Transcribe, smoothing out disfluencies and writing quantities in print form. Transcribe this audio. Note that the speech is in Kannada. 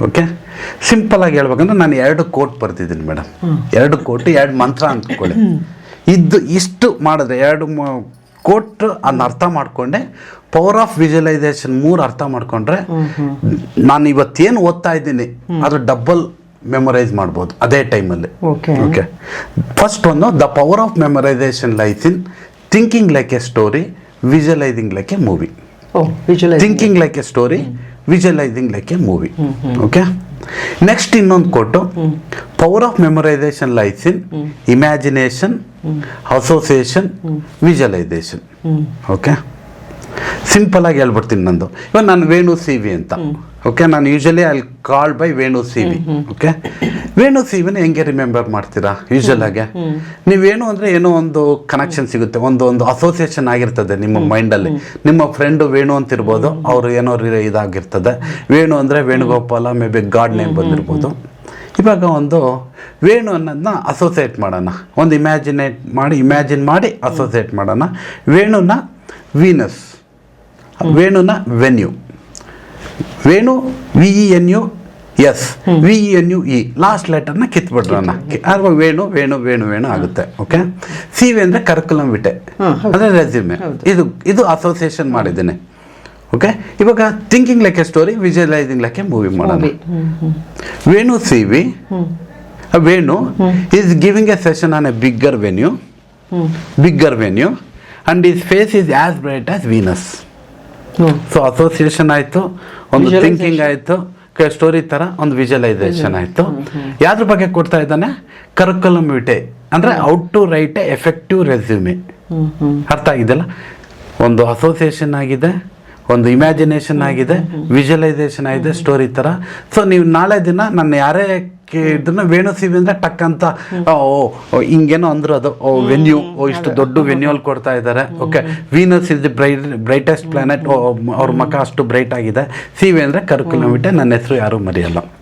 ಓಕೆ, ಸಿಂಪಲಾಗಿ ಹೇಳ್ಬೇಕಂದ್ರೆ ನಾನು 2 ಕೋಟ್ ಬರ್ತಿದ್ದೀನಿ ಮೇಡಮ್. 2 ಕೋಟ್ 2 ಮಂತ್ರ ಅಂದ್ಕೊಳ್ಳಿ. ಇಷ್ಟು ಮಾಡಿದ್ರೆ 2 ಕೋಟ್ ಅದನ್ನ ಅರ್ಥ ಮಾಡಿಕೊಂಡೆ, ಪವರ್ ಆಫ್ ವಿಜುವಲೈಸೇಷನ್ 3 ಅರ್ಥ ಮಾಡಿಕೊಂಡ್ರೆ ನಾನು ಇವತ್ತೇನು ಓದ್ತಾ ಇದ್ದೀನಿ ಅದು ಡಬಲ್ ಮೆಮೊರೈಸ್ ಮಾಡ್ಬೋದು ಅದೇ ಟೈಮಲ್ಲಿ. ಓಕೆ, ಫಸ್ಟ್ ಒಂದು the power of memorization lies in thinking like a story, visualizing like a movie. Thinking like a story, visualizing like a movie. Okay, next ಇನ್ನೊಂದು ಕೊಟ್ಟು power of memorization lies in imagination, association, visualization. Okay, simple ಆಗಿ ಹೇಳ್ಬಿಡ್ತೀನಿ ನಂದು. ಇವಾಗ ನಾನು ವೇಣು ಸಿ ವಿ ಅಂತ. ಓಕೆ, ನಾನು usually I call by Venu C V. Okay, Venu C ವಿನ ಹೆಂಗೆ ರಿಮೆಂಬರ್ ಮಾಡ್ತೀರಾ? ಯೂಶಲ್ ಆಗಿ ನೀವೇನು ಅಂದರೆ ಏನೋ ಒಂದು ಕನೆಕ್ಷನ್ ಸಿಗುತ್ತೆ, ಒಂದು ಅಸೋಸಿಯೇಷನ್ ಆಗಿರ್ತದೆ ನಿಮ್ಮ ಮೈಂಡಲ್ಲಿ. ನಿಮ್ಮ ಫ್ರೆಂಡು ವೇಣು ಅಂತ ಇರ್ಬೋದು, ಅವರು ಏನೋ ಇದಾಗಿರ್ತದೆ. ವೇಣು ಅಂದರೆ Venugopala, may be god name ಬಂದಿರ್ಬೋದು. ಇವಾಗ ಒಂದು ವೇಣು ಅನ್ನೋದನ್ನ ಅಸೋಸಿಯೇಟ್ ಮಾಡೋಣ, ಒಂದು ಇಮ್ಯಾಜಿನ್ ಮಾಡಿ ಅಸೋಸಿಯೇಟ್ ಮಾಡೋಣ. ವೇಣುನ ವೀನಸ್, ವೇಣುನ venue, Venu VENU yes, VENUE last ಲೆಟರ್ನ ಕಿತ್ಬಿಡ್ರೋಣ. ಆಗ ವೇಣು ವೇಣು ವೇಣು ವೇಣು ಆಗುತ್ತೆ. ಓಕೆ, ಸಿ ವಿ ಅಂದರೆ ಕರಿಕ್ಯುಲಮ್ ವಿಟೆ, ಅಂದರೆ ರೆಸ್ಯೂಮೆ. ಇದು ಅಸೋಸಿಯೇಷನ್ ಮಾಡಿದ್ದೇನೆ. ಓಕೆ, ಇವಾಗ thinking like a story, visualizing like a movie ಮಾಡೋಣ. Venu C V, Venu is giving a session on a bigger venue, and is face is as bright as Venus. So association ಆಯಿತು, ಒಂದು ಥಿಂಕಿಂಗ್ ಆಯಿತು, ಸ್ಟೋರಿ ಥರ ಒಂದು ವಿಜುವಲೈಸೇಷನ್ ಆಯಿತು. ಯಾವ್ದ್ರ ಬಗ್ಗೆ ಕೊಡ್ತಾ ಇದ್ದಾನೆ? ಕರಿಕ್ಯುಲಮ್ ವಿಟೆ, ಅಂದರೆ out to write a effective resume. ಅರ್ಥ ಆಗಿದೆಯಲ್ಲ? ಒಂದು ಅಸೋಸಿಯೇಷನ್ ಆಗಿದೆ, ಒಂದು ಇಮ್ಯಾಜಿನೇಷನ್ ಆಗಿದೆ, ವಿಜುವಲೈಸೇಷನ್ ಆಗಿದೆ, ಸ್ಟೋರಿ ಥರ. ಸೊ ನೀವು ನಾಳೆ ದಿನ ನನ್ನ ಯಾರೇ ಇದನ್ನ ವೇಣು ಸಿ ವಿ ಅಂದರೆ ಟಕ್ ಅಂತ ಹಿಂಗೇನೋ ಅಂದ್ರು, ಅದು ವೆನ್ಯೂ, ಇಷ್ಟು ದೊಡ್ಡ ವೆನ್ಯೂಲ್ಲಿ ಕೊಡ್ತಾ ಇದ್ದಾರೆ. Okay, Venus is the brightest planet, ಅವ್ರ ಮುಖ ಅಷ್ಟು ಬ್ರೈಟ್ ಆಗಿದೆ. ಸಿ ವಿ ಅಂದರೆ ಕರಿಕ್ಯುಲಮ್ ವಿಟೆ, ನನ್ನ ಹೆಸರು ಯಾರೂ ಮರೆಯಲ್ಲ.